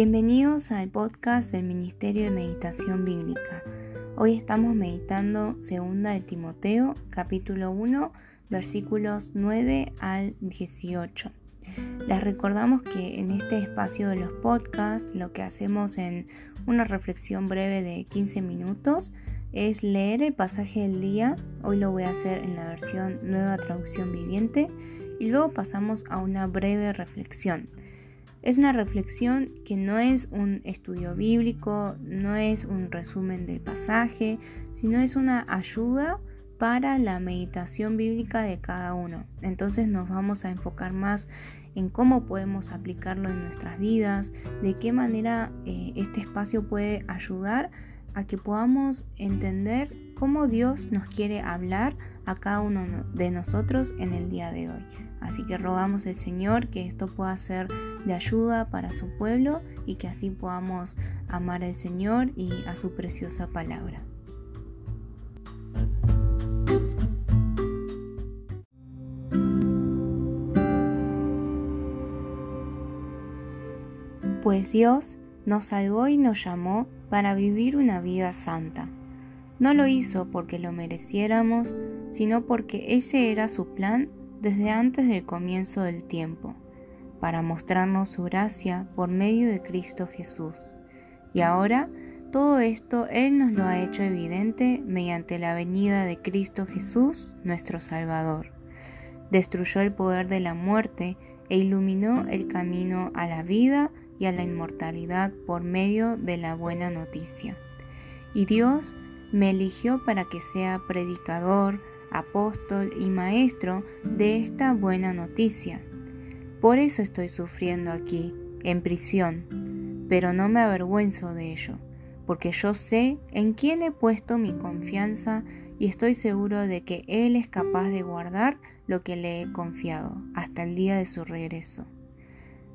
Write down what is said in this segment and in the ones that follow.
Bienvenidos al podcast del Ministerio de Meditación Bíblica. Hoy estamos meditando 2 de Timoteo, capítulo 1, versículos 9 al 18. Les recordamos que en este espacio de los podcasts lo que hacemos en una reflexión breve de 15 minutos es leer el pasaje del día. Hoy lo voy a hacer en la versión Nueva Traducción Viviente y luego pasamos a una breve reflexión. Es una reflexión que no es un estudio bíblico, no es un resumen del pasaje, sino es una ayuda para la meditación bíblica de cada uno. Entonces nos vamos a enfocar más en cómo podemos aplicarlo en nuestras vidas, de qué manera este espacio puede ayudar a que podamos entender cómo Dios nos quiere hablar a cada uno de nosotros en el día de hoy. Así que rogamos al Señor que esto pueda ser de ayuda para su pueblo y que así podamos amar al Señor y a su preciosa palabra. Pues Dios nos salvó y nos llamó para vivir una vida santa. No lo hizo porque lo mereciéramos, sino porque ese era su plan desde antes del comienzo del tiempo, para mostrarnos su gracia por medio de Cristo Jesús. Y ahora, todo esto Él nos lo ha hecho evidente mediante la venida de Cristo Jesús, nuestro Salvador. Destruyó el poder de la muerte e iluminó el camino a la vida y a la inmortalidad por medio de la buena noticia. Y Dios me eligió para que sea predicador, apóstol y maestro de esta buena noticia. Por eso estoy sufriendo aquí, en prisión, pero no me avergüenzo de ello, porque yo sé en quién he puesto mi confianza y estoy seguro de que Él es capaz de guardar lo que le he confiado hasta el día de su regreso.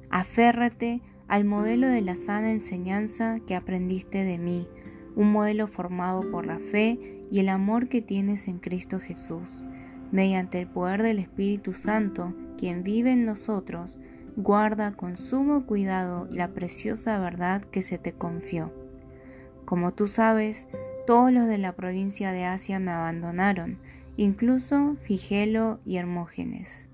Aférrate al modelo de la sana enseñanza que aprendiste de mí, un modelo formado por la fe y el amor que tienes en Cristo Jesús. Mediante el poder del Espíritu Santo, quien vive en nosotros, guarda con sumo cuidado la preciosa verdad que se te confió. Como tú sabes, todos los de la provincia de Asia me abandonaron, incluso Figelo y Hermógenes.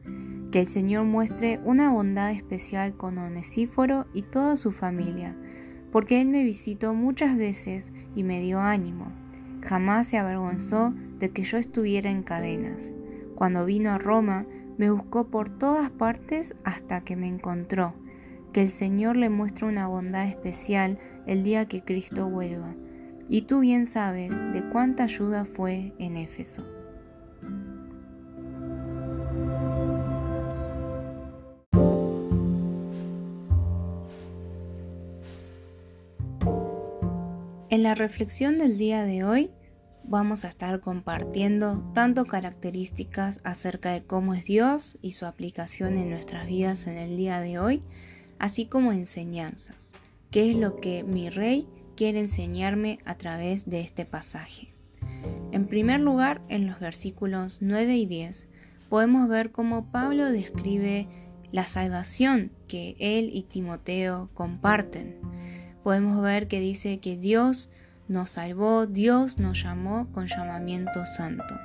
Que el Señor muestre una bondad especial con Onesíforo y toda su familia, porque Él me visitó muchas veces y me dio ánimo. Jamás se avergonzó de que yo estuviera en cadenas. Cuando vino a Roma, me buscó por todas partes hasta que me encontró. Que el Señor le muestre una bondad especial el día que Cristo vuelva. Y tú bien sabes de cuánta ayuda fue en Éfeso. En la reflexión del día de hoy vamos a estar compartiendo tanto características acerca de cómo es Dios y su aplicación en nuestras vidas en el día de hoy, así como enseñanzas. ¿Qué es lo que mi Rey quiere enseñarme a través de este pasaje? En primer lugar, en los versículos 9 y 10, podemos ver cómo Pablo describe la salvación que él y Timoteo comparten. Podemos ver que dice que Dios nos salvó, Dios nos llamó con llamamiento santo.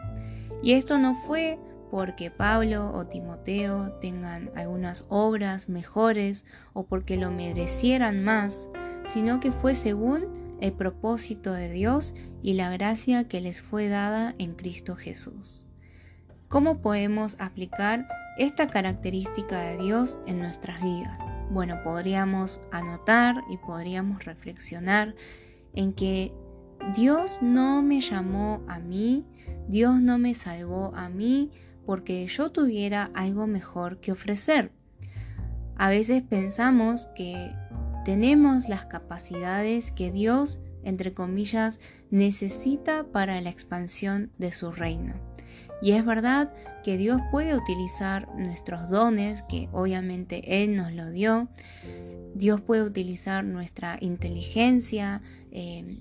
Y esto no fue porque Pablo o Timoteo tengan algunas obras mejores o porque lo merecieran más, sino que fue según el propósito de Dios y la gracia que les fue dada en Cristo Jesús. ¿Cómo podemos aplicar esta característica de Dios en nuestras vidas? Bueno, podríamos anotar y podríamos reflexionar en que Dios no me llamó a mí, Dios no me salvó a mí porque yo tuviera algo mejor que ofrecer. A veces pensamos que tenemos las capacidades que Dios, entre comillas, necesita para la expansión de su reino. Y es verdad que Dios puede utilizar nuestros dones, que obviamente Él nos lo dio. Dios puede utilizar nuestra inteligencia,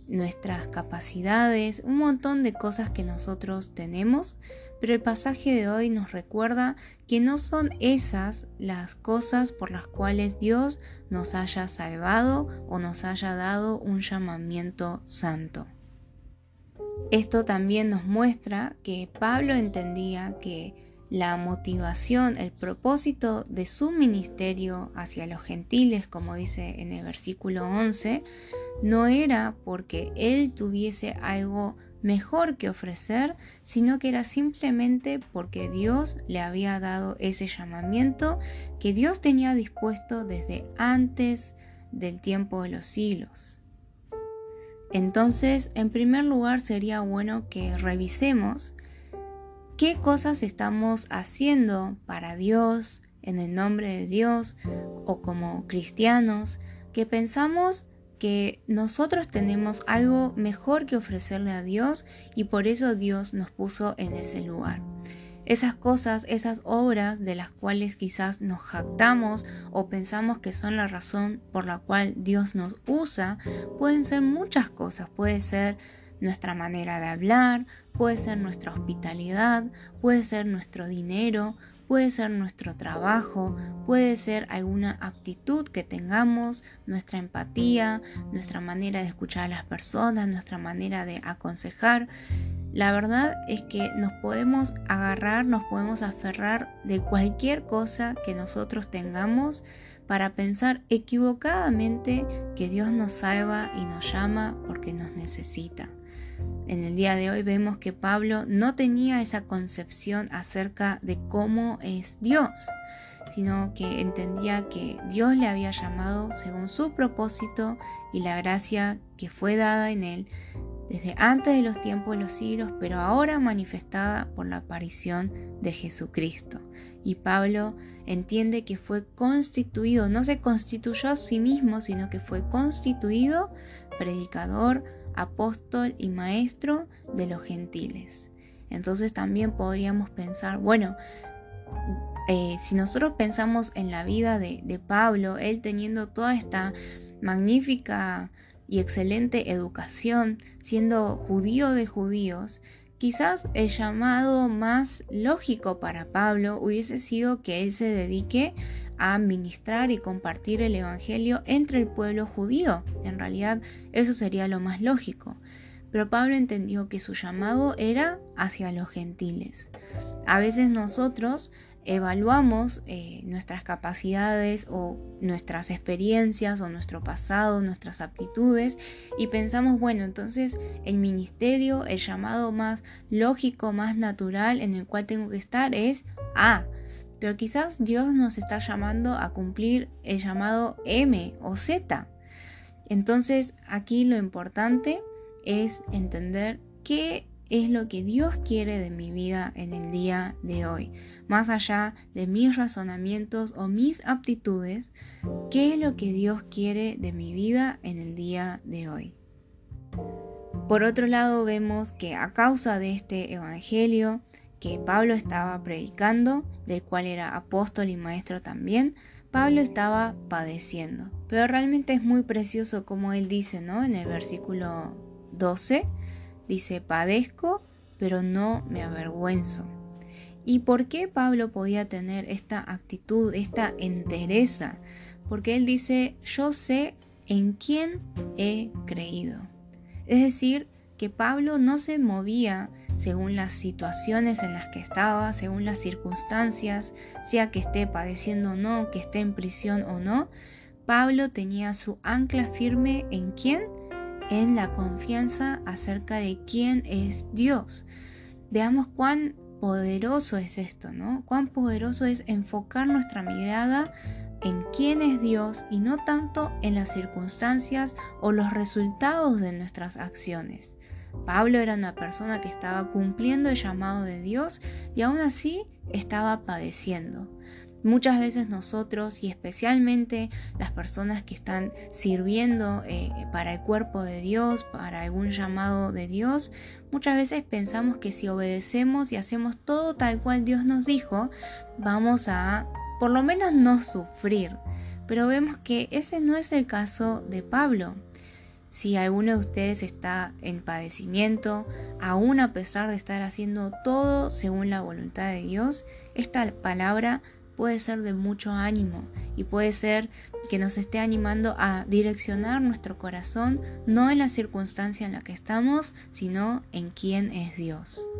nuestras capacidades, un montón de cosas que nosotros tenemos pero el pasaje de hoy nos recuerda que no son esas las cosas por las cuales Dios nos haya salvado o nos haya dado un llamamiento santo. Esto también nos muestra que Pablo entendía que la motivación, el propósito de su ministerio hacia los gentiles, como dice en el versículo 11, no era porque él tuviese algo mejor que ofrecer, sino que era simplemente porque Dios le había dado ese llamamiento que Dios tenía dispuesto desde antes del tiempo de los siglos. Entonces, en primer lugar, sería bueno que revisemos qué cosas estamos haciendo para Dios, en el nombre de Dios, o como cristianos, que pensamos que nosotros tenemos algo mejor que ofrecerle a Dios y por eso Dios nos puso en ese lugar. Esas cosas, esas obras de las cuales quizás nos jactamos o pensamos que son la razón por la cual Dios nos usa, pueden ser muchas cosas. Puede ser nuestra manera de hablar, puede ser nuestra hospitalidad, puede ser nuestro dinero, puede ser nuestro trabajo, puede ser alguna aptitud que tengamos, nuestra empatía, nuestra manera de escuchar a las personas, nuestra manera de aconsejar. La verdad es que nos podemos agarrar, nos podemos aferrar de cualquier cosa que nosotros tengamos para pensar equivocadamente que Dios nos salva y nos llama porque nos necesita. En el día de hoy vemos que Pablo no tenía esa concepción acerca de cómo es Dios, sino que entendía que Dios le había llamado según su propósito y la gracia que fue dada en él desde antes de los tiempos de los siglos, pero ahora manifestada por la aparición de Jesucristo. Y Pablo entiende que fue constituido, no se constituyó a sí mismo, sino que fue constituido predicador, apóstol y maestro de los gentiles. Entonces también podríamos pensar, bueno, si nosotros pensamos en la vida de Pablo, él teniendo toda esta magnífica y excelente educación, siendo judío de judíos, quizás el llamado más lógico para Pablo hubiese sido que él se dedique a ministrar y compartir el evangelio entre el pueblo judío. En realidad eso sería lo más lógico. Pero Pablo entendió que su llamado era hacia los gentiles. A veces nosotros evaluamos nuestras capacidades o nuestras experiencias o nuestro pasado, nuestras aptitudes y pensamos, bueno, entonces el ministerio, el llamado más lógico, más natural en el cual tengo que estar es A. Pero quizás Dios nos está llamando a cumplir el llamado M o Z. Entonces aquí lo importante es entender qué es lo que Dios quiere de mi vida en el día de hoy. Más allá de mis razonamientos o mis aptitudes, ¿qué es lo que Dios quiere de mi vida en el día de hoy? Por otro lado, vemos que a causa de este evangelio que Pablo estaba predicando, del cual era apóstol y maestro también, Pablo estaba padeciendo. Pero realmente es muy precioso como él dice, ¿no? En el versículo 12, dice, padezco, pero no me avergüenzo. ¿Y por qué Pablo podía tener esta actitud, esta entereza? Porque él dice, yo sé en quién he creído. Es decir, que Pablo no se movía según las situaciones en las que estaba, según las circunstancias, sea que esté padeciendo o no, que esté en prisión o no. Pablo tenía su ancla firme ¿en quién? En la confianza acerca de quién es Dios. Veamos cuán poderoso es esto, ¿no? Cuán poderoso es enfocar nuestra mirada en quién es Dios y no tanto en las circunstancias o los resultados de nuestras acciones. Pablo era una persona que estaba cumpliendo el llamado de Dios y aún así estaba padeciendo. Muchas veces nosotros, y especialmente las personas que están sirviendo para el cuerpo de Dios, para algún llamado de Dios, muchas veces pensamos que si obedecemos y hacemos todo tal cual Dios nos dijo, vamos a por lo menos no sufrir. Pero vemos que ese no es el caso de Pablo. si alguno de ustedes está en padecimiento, aún a pesar de estar haciendo todo según la voluntad de Dios, esta palabra puede ser de mucho ánimo y puede ser que nos esté animando a direccionar nuestro corazón no en la circunstancia en la que estamos, sino en quién es Dios.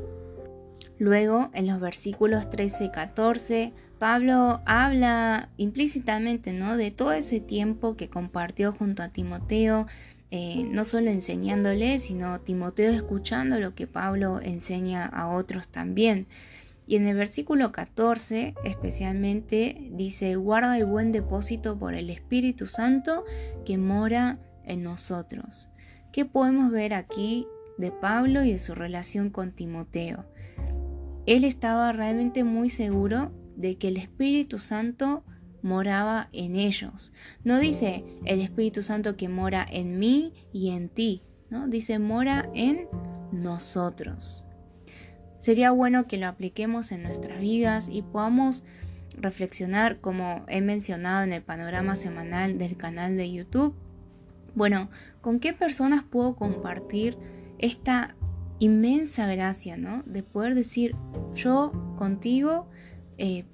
Luego, en los versículos 13 y 14, Pablo habla implícitamente, ¿no?, de todo ese tiempo que compartió junto a Timoteo, no solo enseñándole, sino Timoteo escuchando lo que Pablo enseña a otros también. Y en el versículo 14 especialmente dice: guarda el buen depósito por el Espíritu Santo que mora en nosotros. ¿Qué podemos ver aquí de Pablo y de su relación con Timoteo? Él estaba realmente muy seguro de que el Espíritu Santo moraba en ellos. No dice el Espíritu Santo que mora en mí y en ti, ¿no? Dice mora en nosotros. Sería bueno que lo apliquemos en nuestras vidas y podamos reflexionar, como he mencionado en el panorama semanal del canal de YouTube. Bueno, ¿con qué personas puedo compartir esta inmensa gracia, ¿no?, de poder decir: yo contigo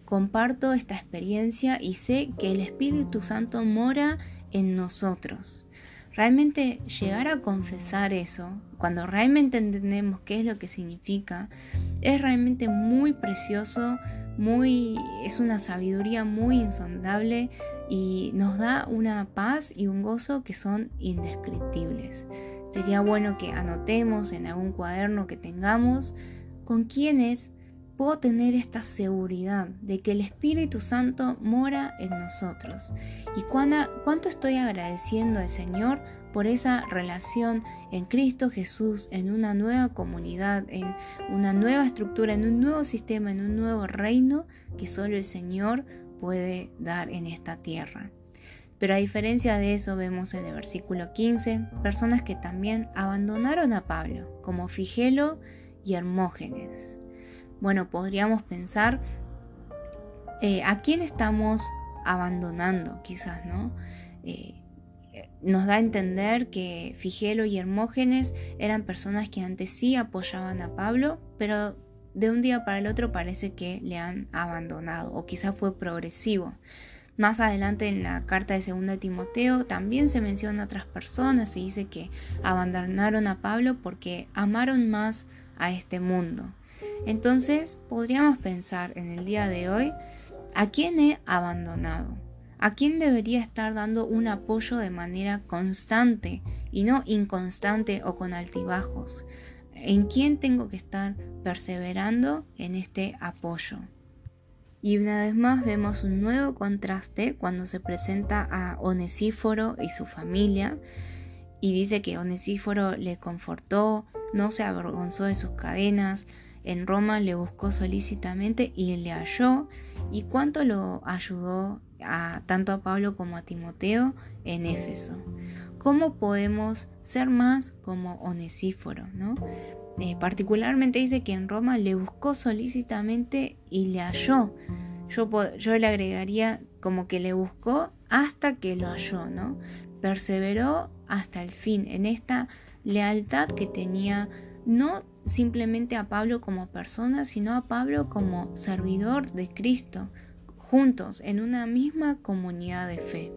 comparto esta experiencia y sé que el Espíritu Santo mora en nosotros? Realmente llegar a confesar eso, cuando realmente entendemos qué es lo que significa, es realmente muy precioso, es una sabiduría muy insondable y nos da una paz y un gozo que son indescriptibles. Sería bueno que anotemos en algún cuaderno que tengamos con quienes puedo tener esta seguridad de que el Espíritu Santo mora en nosotros. Y cuánto estoy agradeciendo al Señor por esa relación en Cristo Jesús, en una nueva comunidad, en una nueva estructura, en un nuevo sistema, en un nuevo reino que solo el Señor puede dar en esta tierra. Pero a diferencia de eso, vemos en el versículo 15 personas que también abandonaron a Pablo, como Figelo y Hermógenes. Bueno, podríamos pensar a quién estamos abandonando, quizás, ¿no? Nos da a entender que Figelo y Hermógenes eran personas que antes sí apoyaban a Pablo, pero de un día para el otro parece que le han abandonado, o quizás fue progresivo. Más adelante en la carta de 2 Timoteo también se mencionan otras personas y dice que abandonaron a Pablo porque amaron más a este mundo. Entonces podríamos pensar en el día de hoy: ¿a quién he abandonado? ¿A quién debería estar dando un apoyo de manera constante y no inconstante o con altibajos? ¿En quién tengo que estar perseverando en este apoyo? Y una vez más vemos un nuevo contraste cuando se presenta a Onesíforo y su familia, y dice que Onesíforo le confortó, no se avergonzó de sus cadenas, en Roma le buscó solícitamente y le halló, y cuánto lo ayudó tanto a Pablo como a Timoteo en Éfeso. ¿Cómo podemos ser más como Onesíforo, ¿no? Particularmente dice que en Roma le buscó solícitamente y le halló. Yo le agregaría como que le buscó hasta que lo halló, ¿no? Perseveró hasta el fin en esta lealtad que tenía, no simplemente a Pablo como persona, sino a Pablo como servidor de Cristo, juntos en una misma comunidad de fe.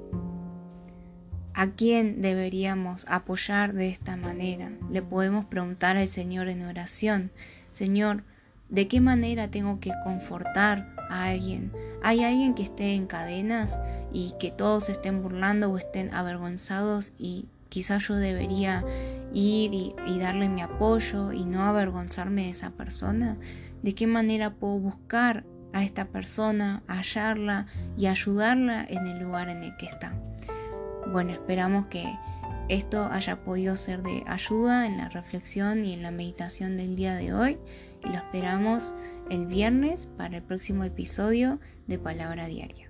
¿A quién deberíamos apoyar de esta manera? Le podemos preguntar al Señor en oración: Señor, ¿de qué manera tengo que confortar a alguien? ¿Hay alguien que esté en cadenas y que todos se estén burlando o estén avergonzados y quizás yo debería ir y darle mi apoyo y no avergonzarme de esa persona? ¿De qué manera puedo buscar a esta persona, hallarla y ayudarla en el lugar en el que está? Bueno, esperamos que esto haya podido ser de ayuda en la reflexión y en la meditación del día de hoy, y lo esperamos el viernes para el próximo episodio de Palabra Diaria.